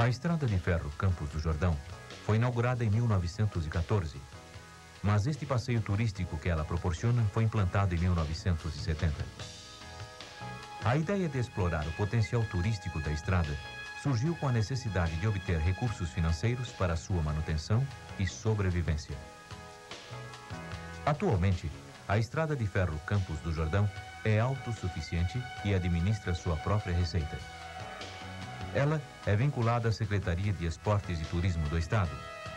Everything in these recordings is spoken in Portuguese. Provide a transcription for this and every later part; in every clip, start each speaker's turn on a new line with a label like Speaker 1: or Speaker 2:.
Speaker 1: A Estrada de Ferro Campos do Jordão foi inaugurada em 1914, mas este passeio turístico que ela proporciona foi implantado em 1970. A ideia de explorar o potencial turístico da estrada surgiu com a necessidade de obter recursos financeiros para sua manutenção e sobrevivência. Atualmente, a Estrada de Ferro Campos do Jordão é autossuficiente e administra sua própria receita. Ela é vinculada à Secretaria de Esportes e Turismo do Estado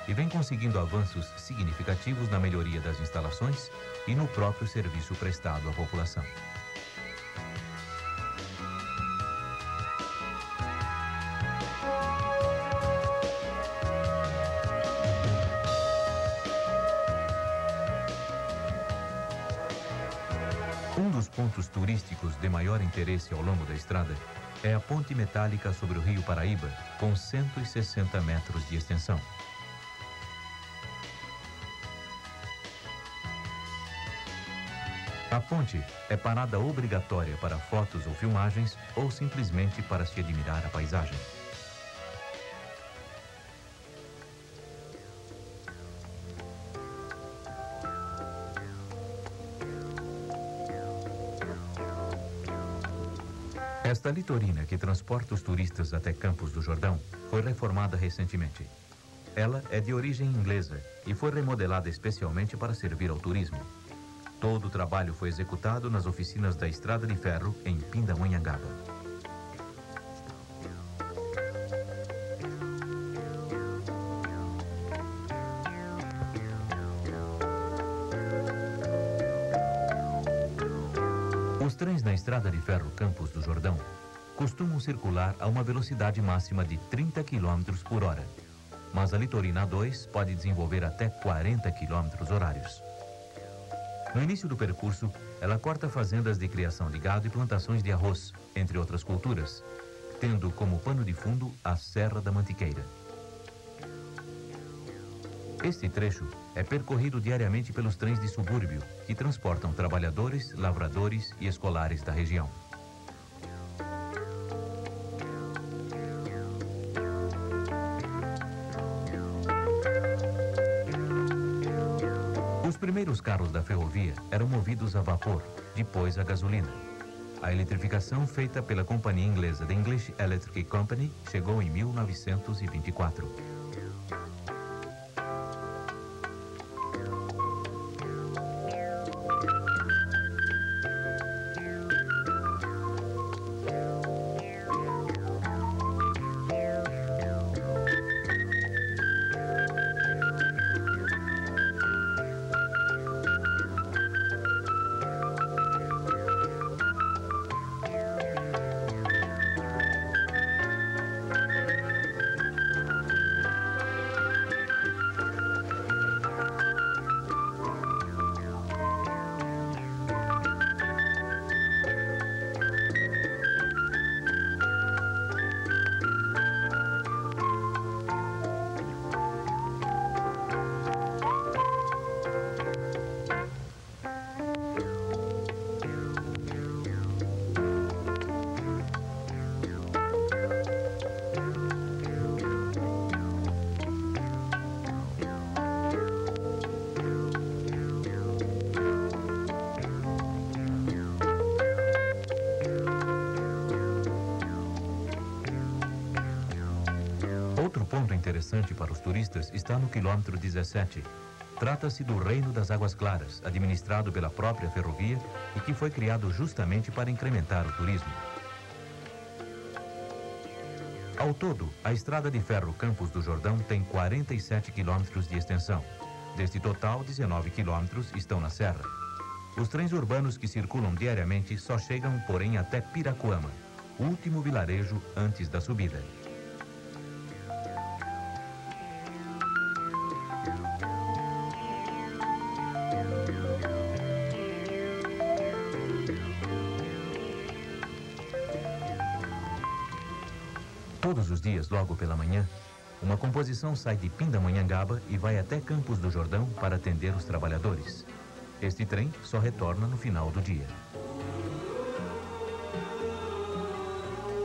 Speaker 1: e vem conseguindo avanços significativos na melhoria das instalações e no próprio serviço prestado à população. Um dos pontos turísticos de maior interesse ao longo da estrada é a ponte metálica sobre o Rio Paraíba, com 160 metros de extensão. A ponte é parada obrigatória para fotos ou filmagens ou simplesmente para se admirar a paisagem. Esta litorina que transporta os turistas até Campos do Jordão foi reformada recentemente. Ela é de origem inglesa e foi remodelada especialmente para servir ao turismo. Todo o trabalho foi executado nas oficinas da Estrada de Ferro em Pindamonhangaba. Os trens na Estrada de Ferro Campos do Jordão costumam circular a uma velocidade máxima de 30 km por hora, mas a Litorina A2 pode desenvolver até 40 km horários. No início do percurso, ela corta fazendas de criação de gado e plantações de arroz, entre outras culturas, tendo como pano de fundo a Serra da Mantiqueira. Este trecho é percorrido diariamente pelos trens de subúrbio, que transportam trabalhadores, lavradores e escolares da região. Os primeiros carros da ferrovia eram movidos a vapor, depois a gasolina. A eletrificação feita pela companhia inglesa The English Electric Company chegou em 1924. Outro ponto interessante para os turistas está no quilômetro 17. Trata-se do Reino das Águas Claras, administrado pela própria ferrovia e que foi criado justamente para incrementar o turismo. Ao todo, a Estrada de Ferro Campos do Jordão tem 47 quilômetros de extensão. Deste total, 19 quilômetros estão na serra. Os trens urbanos que circulam diariamente só chegam, porém, até Piracuama, o último vilarejo antes da subida. Todos os dias, logo pela manhã, uma composição sai de Pindamonhangaba e vai até Campos do Jordão para atender os trabalhadores. Este trem só retorna no final do dia.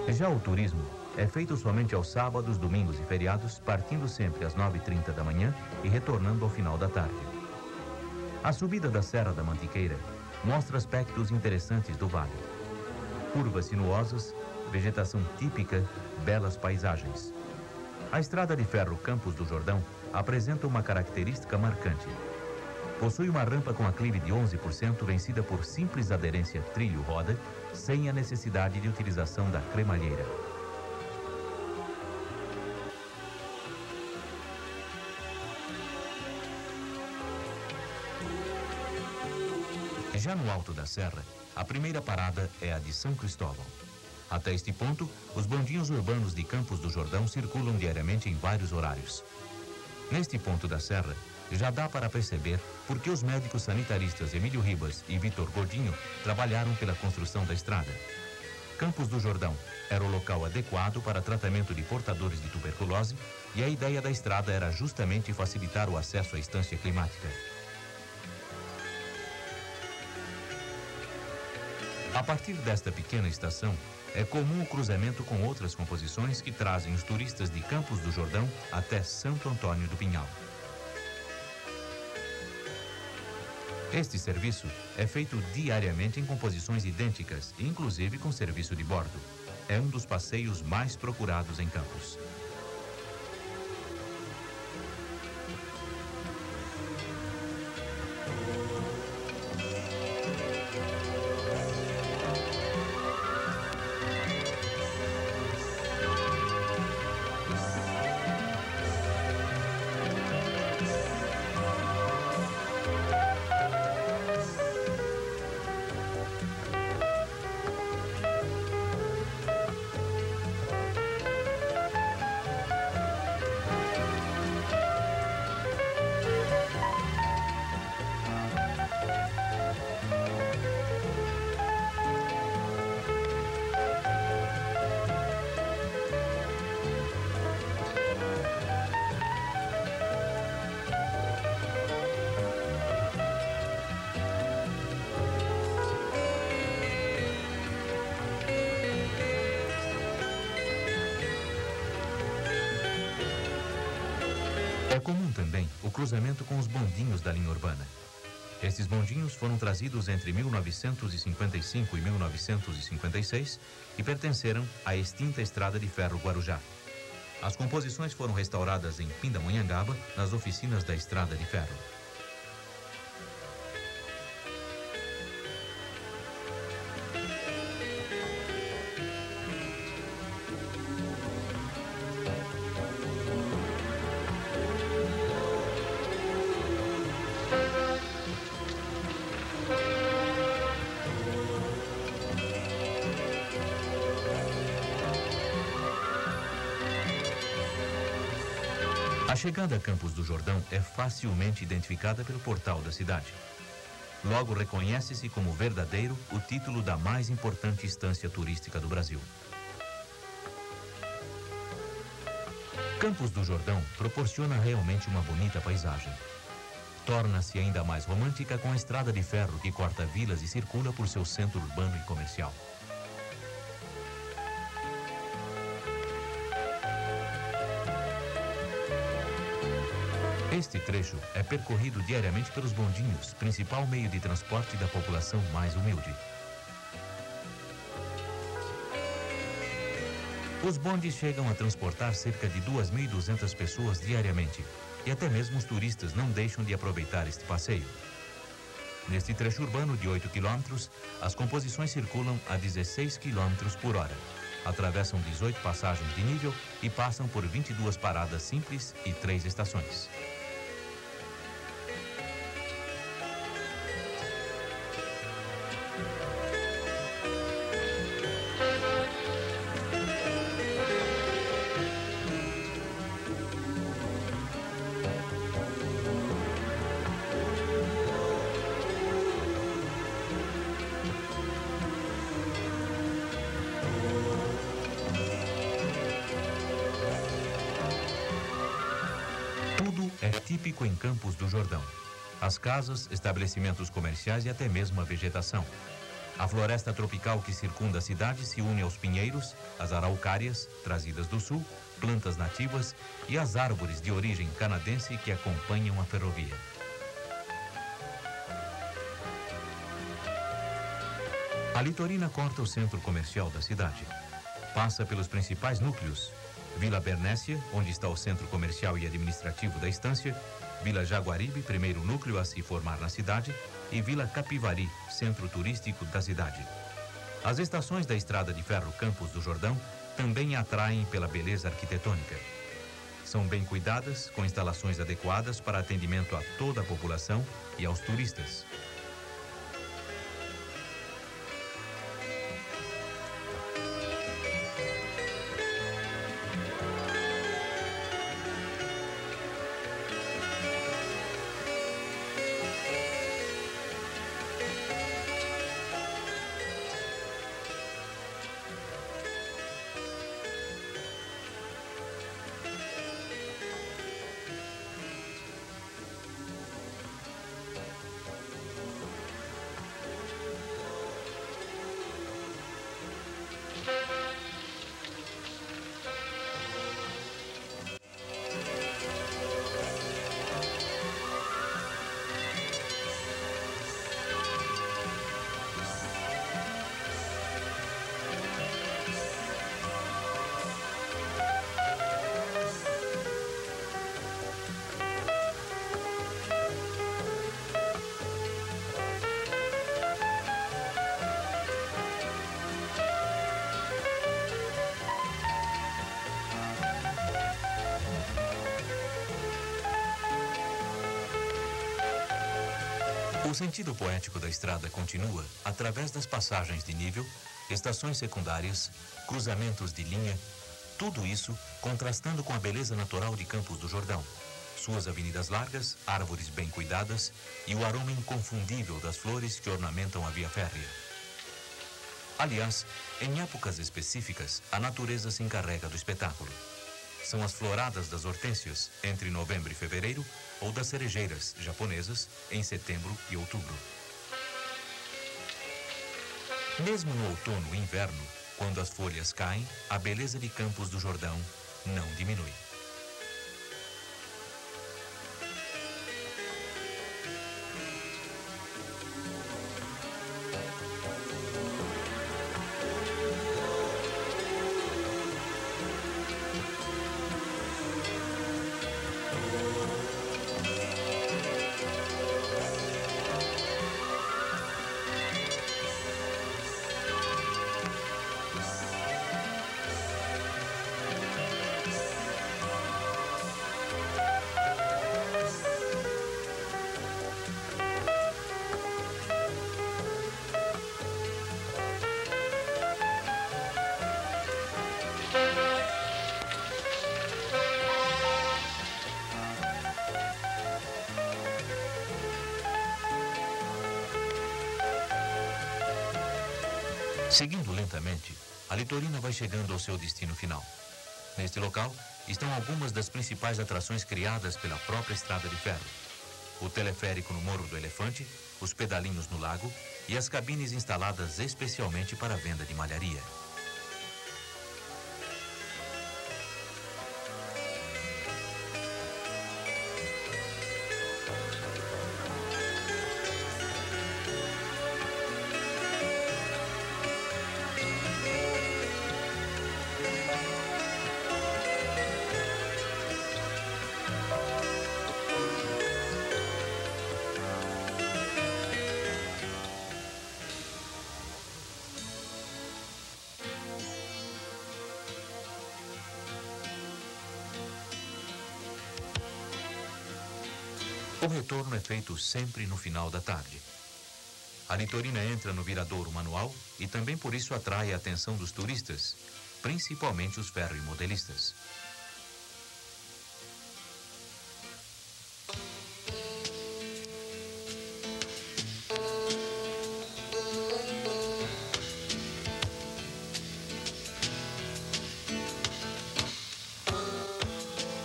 Speaker 1: Já o turismo é feito somente aos sábados, domingos e feriados, partindo sempre às 9h30 da manhã e retornando ao final da tarde. A subida da Serra da Mantiqueira mostra aspectos interessantes do vale. Curvas sinuosas, vegetação típica, belas paisagens. A estrada de ferro Campos do Jordão apresenta uma característica marcante. Possui uma rampa com aclive de 11% vencida por simples aderência trilho-roda, sem a necessidade de utilização da cremalheira. Já no alto da serra, a primeira parada é a de São Cristóvão. Até este ponto, os bondinhos urbanos de Campos do Jordão circulam diariamente em vários horários. Neste ponto da serra, já dá para perceber por que os médicos sanitaristas Emílio Ribas e Vitor Godinho trabalharam pela construção da estrada. Campos do Jordão era o local adequado para tratamento de portadores de tuberculose e a ideia da estrada era justamente facilitar o acesso à estância climática. A partir desta pequena estação, é comum o cruzamento com outras composições que trazem os turistas de Campos do Jordão até Santo Antônio do Pinhal. Este serviço é feito diariamente em composições idênticas, inclusive com serviço de bordo. É um dos passeios mais procurados em Campos. É comum também o cruzamento com os bondinhos da linha urbana. Estes bondinhos foram trazidos entre 1955 e 1956 e pertenceram à extinta Estrada de Ferro Guarujá. As composições foram restauradas em Pindamonhangaba, nas oficinas da Estrada de Ferro. A chegada a Campos do Jordão é facilmente identificada pelo portal da cidade. Logo reconhece-se como verdadeiro o título da mais importante estância turística do Brasil. Campos do Jordão proporciona realmente uma bonita paisagem. Torna-se ainda mais romântica com a estrada de ferro que corta vilas e circula por seu centro urbano e comercial. Este trecho é percorrido diariamente pelos bondinhos, principal meio de transporte da população mais humilde. Os bondes chegam a transportar cerca de 2.200 pessoas diariamente e até mesmo os turistas não deixam de aproveitar este passeio. Neste trecho urbano de 8 quilômetros, as composições circulam a 16 km por hora. Atravessam 18 passagens de nível e passam por 22 paradas simples e 3 estações. É típico em Campos do Jordão. As casas, estabelecimentos comerciais e até mesmo a vegetação. A floresta tropical que circunda a cidade se une aos pinheiros, às araucárias, trazidas do sul, plantas nativas e às árvores de origem canadense que acompanham a ferrovia. A litorina corta o centro comercial da cidade. Passa pelos principais núcleos: Vila Bernécia, onde está o centro comercial e administrativo da estância, Vila Jaguaribe, primeiro núcleo a se formar na cidade, e Vila Capivari, centro turístico da cidade. As estações da Estrada de Ferro Campos do Jordão também atraem pela beleza arquitetônica. São bem cuidadas, com instalações adequadas para atendimento a toda a população e aos turistas. O sentido poético da estrada continua através das passagens de nível, estações secundárias, cruzamentos de linha, tudo isso contrastando com a beleza natural de Campos do Jordão, suas avenidas largas, árvores bem cuidadas e o aroma inconfundível das flores que ornamentam a via férrea. Aliás, em épocas específicas, a natureza se encarrega do espetáculo. São as floradas das hortênsias, entre novembro e fevereiro, ou das cerejeiras japonesas, em setembro e outubro. Mesmo no outono e inverno, quando as folhas caem, a beleza de Campos do Jordão não diminui. Seguindo lentamente, a litorina vai chegando ao seu destino final. Neste local estão algumas das principais atrações criadas pela própria estrada de ferro: o teleférico no Morro do Elefante, os pedalinhos no lago e as cabines instaladas especialmente para a venda de malharia. O retorno é feito sempre no final da tarde. A litorina entra no viradouro manual e também por isso atrai a atenção dos turistas, principalmente os ferroimodelistas.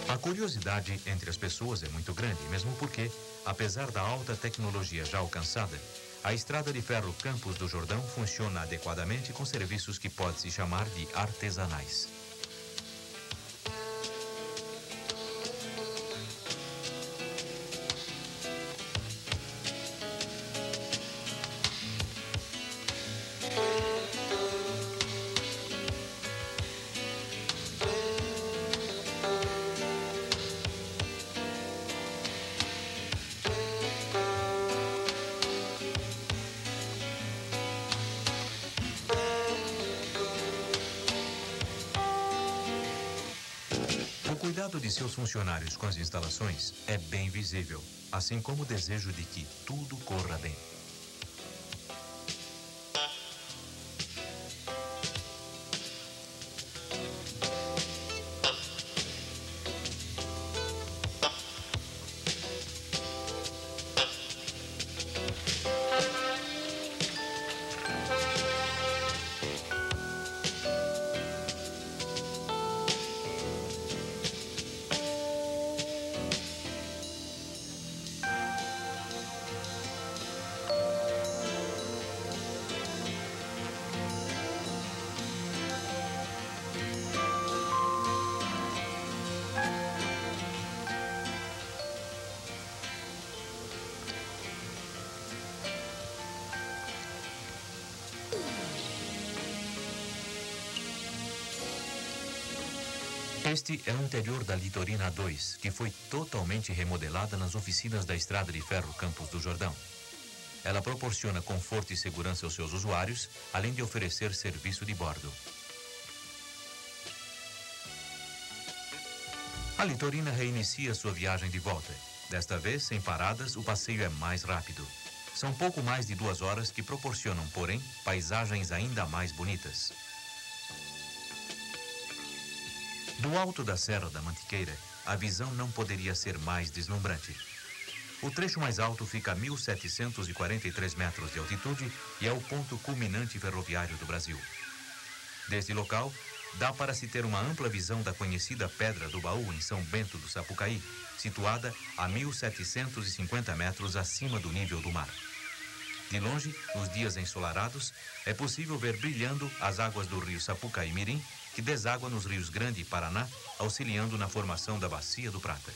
Speaker 1: A curiosidade entre as pessoas é muito grande, mesmo porque, apesar da alta tecnologia já alcançada, A estrada de ferro Campos do Jordão funciona adequadamente com serviços que pode-se chamar de artesanais. O cuidado de seus funcionários com as instalações é bem visível, assim como o desejo de que tudo corra bem. Este é o interior da Litorina 2, que foi totalmente remodelada nas oficinas da Estrada de Ferro Campos do Jordão. Ela proporciona conforto e segurança aos seus usuários, além de oferecer serviço de bordo. A Litorina reinicia sua viagem de volta. Desta vez, sem paradas, o passeio é mais rápido. São pouco mais de 2 horas que proporcionam, porém, paisagens ainda mais bonitas. Do alto da Serra da Mantiqueira, a visão não poderia ser mais deslumbrante. O trecho mais alto fica a 1.743 metros de altitude e é o ponto culminante ferroviário do Brasil. Desde local, dá para se ter uma ampla visão da conhecida Pedra do Baú em São Bento do Sapucaí, situada a 1.750 metros acima do nível do mar. De longe, nos dias ensolarados, é possível ver brilhando as águas do rio Sapucaí-Mirim, que deságua nos rios Grande e Paraná, auxiliando na formação da Bacia do Prata.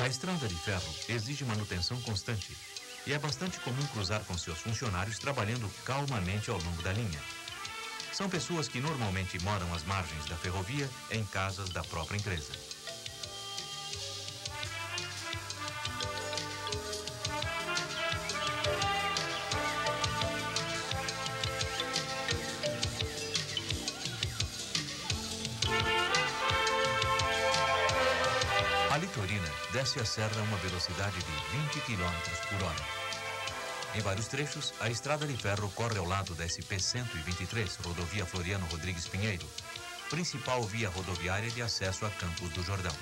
Speaker 1: A estrada de ferro exige manutenção constante e é bastante comum cruzar com seus funcionários trabalhando calmamente ao longo da linha. São pessoas que normalmente moram às margens da ferrovia em casas da própria empresa. A Litorina desce a serra a uma velocidade de 20 km por hora. Em vários trechos, a estrada de ferro corre ao lado da SP-123, rodovia Floriano Rodrigues Pinheiro, principal via rodoviária de acesso a Campos do Jordão.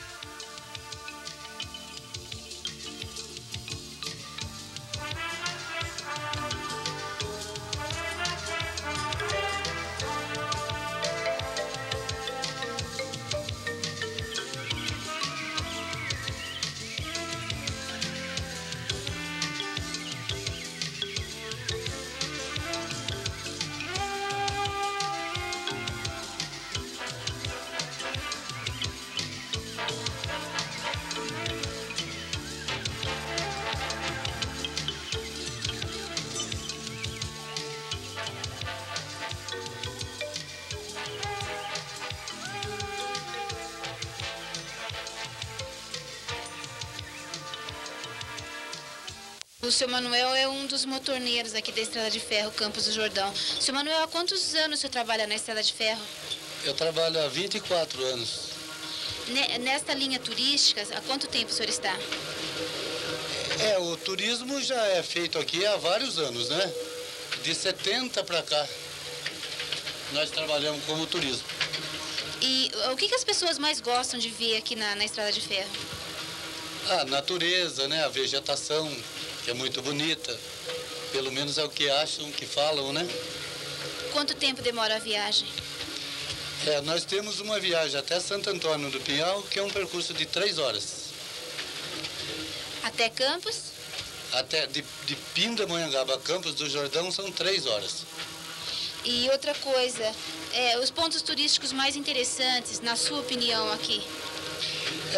Speaker 2: O seu Manuel é um dos motorneiros aqui da Estrada de Ferro, Campos do Jordão. Seu Manuel, há quantos anos o senhor trabalha na Estrada de Ferro?
Speaker 3: Eu trabalho há 24 anos.
Speaker 2: Nesta linha turística, há quanto tempo o senhor está?
Speaker 3: O turismo já é feito aqui há vários anos, né? De 70 para cá, nós trabalhamos como turismo.
Speaker 2: E o que as pessoas mais gostam de ver aqui na Estrada de Ferro?
Speaker 3: A natureza, né? A vegetação, que é muito bonita. Pelo menos é o que acham, que falam, né?
Speaker 2: Quanto tempo demora a viagem?
Speaker 3: Nós temos uma viagem até Santo Antônio do Pinhal, que é um percurso de 3 horas.
Speaker 2: Até Campos?
Speaker 3: Até de Pindamonhangaba a Campos do Jordão são 3 horas.
Speaker 2: E outra coisa, os pontos turísticos mais interessantes, na sua opinião, aqui?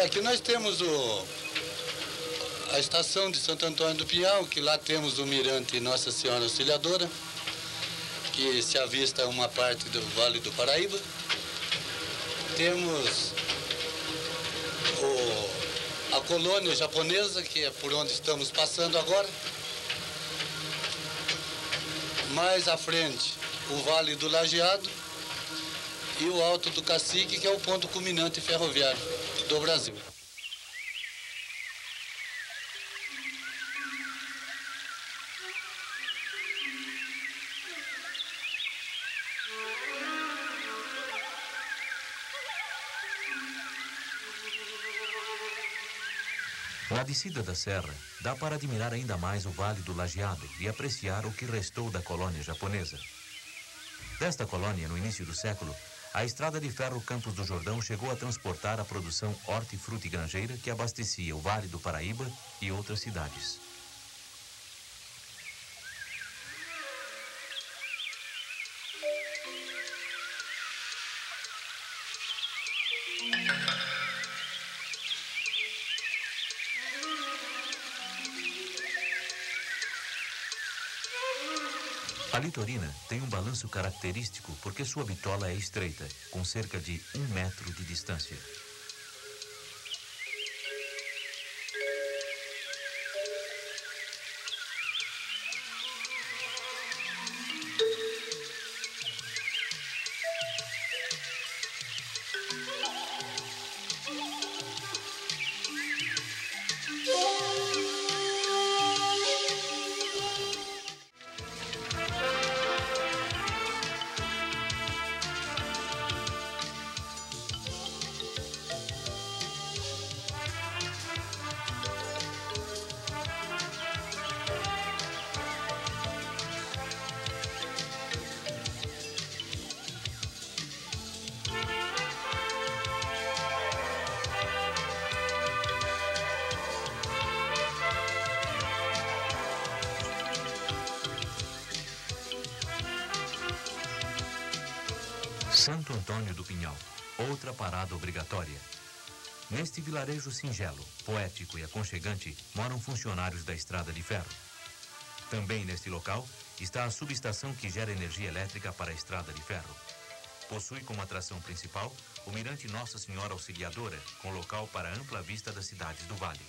Speaker 3: Aqui nós temos a estação de Santo Antônio do Pinhal, que lá temos o Mirante Nossa Senhora Auxiliadora, que se avista uma parte do Vale do Paraíba. Temos a colônia japonesa, que é por onde estamos passando agora. Mais à frente, o Vale do Lajeado e o Alto do Cacique, que é o ponto culminante ferroviário do Brasil.
Speaker 1: Na descida da serra, dá para admirar ainda mais o Vale do Lajeado e apreciar o que restou da colônia japonesa. Desta colônia, no início do século, a Estrada de Ferro Campos do Jordão chegou a transportar a produção hortifruti granjeira que abastecia o Vale do Paraíba e outras cidades. A litorina tem um balanço característico porque sua bitola é estreita, com cerca de 1 metro de distância. Santo Antônio do Pinhal, outra parada obrigatória. Neste vilarejo singelo, poético e aconchegante, moram funcionários da Estrada de Ferro. Também neste local está a subestação que gera energia elétrica para a Estrada de Ferro. Possui como atração principal o Mirante Nossa Senhora Auxiliadora, com local para ampla vista das cidades do Vale.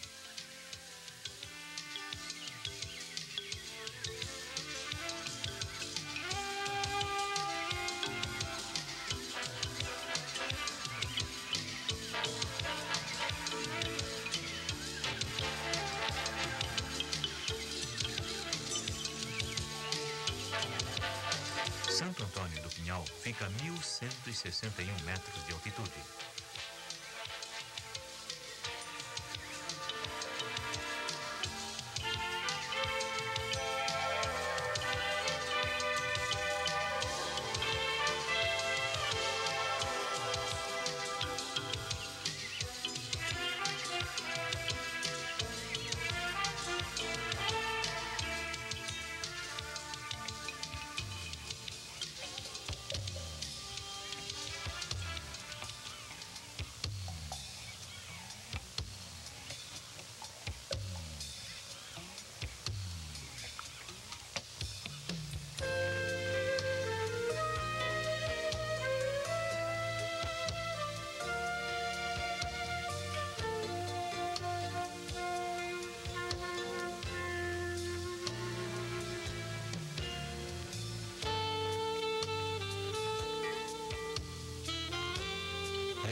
Speaker 1: Santo Antônio do Pinhal fica a 1.161 metros de altitude.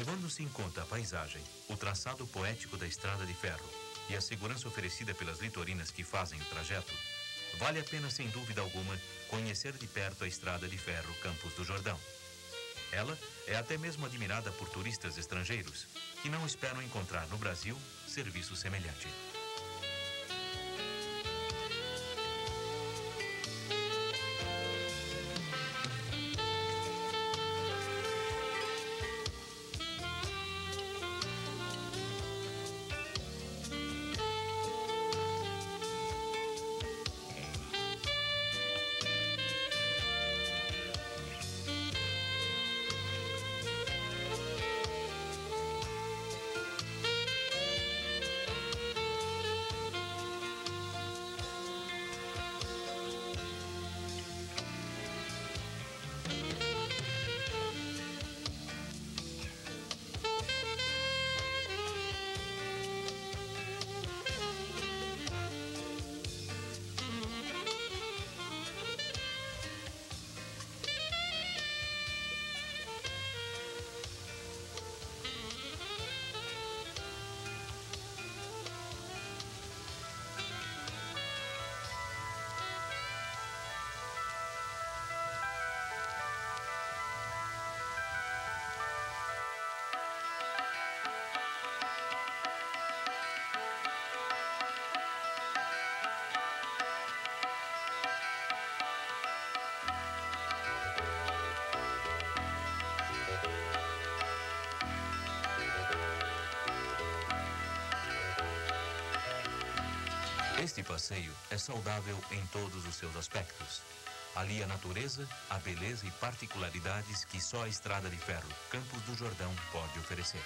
Speaker 1: Levando-se em conta a paisagem, o traçado poético da estrada de ferro e a segurança oferecida pelas litorinas que fazem o trajeto, vale a pena, sem dúvida alguma, conhecer de perto a estrada de ferro Campos do Jordão. Ela é até mesmo admirada por turistas estrangeiros, que não esperam encontrar no Brasil serviço semelhante. Este passeio é saudável em todos os seus aspectos. Ali a natureza, a beleza e particularidades que só a estrada de ferro Campos do Jordão pode oferecer.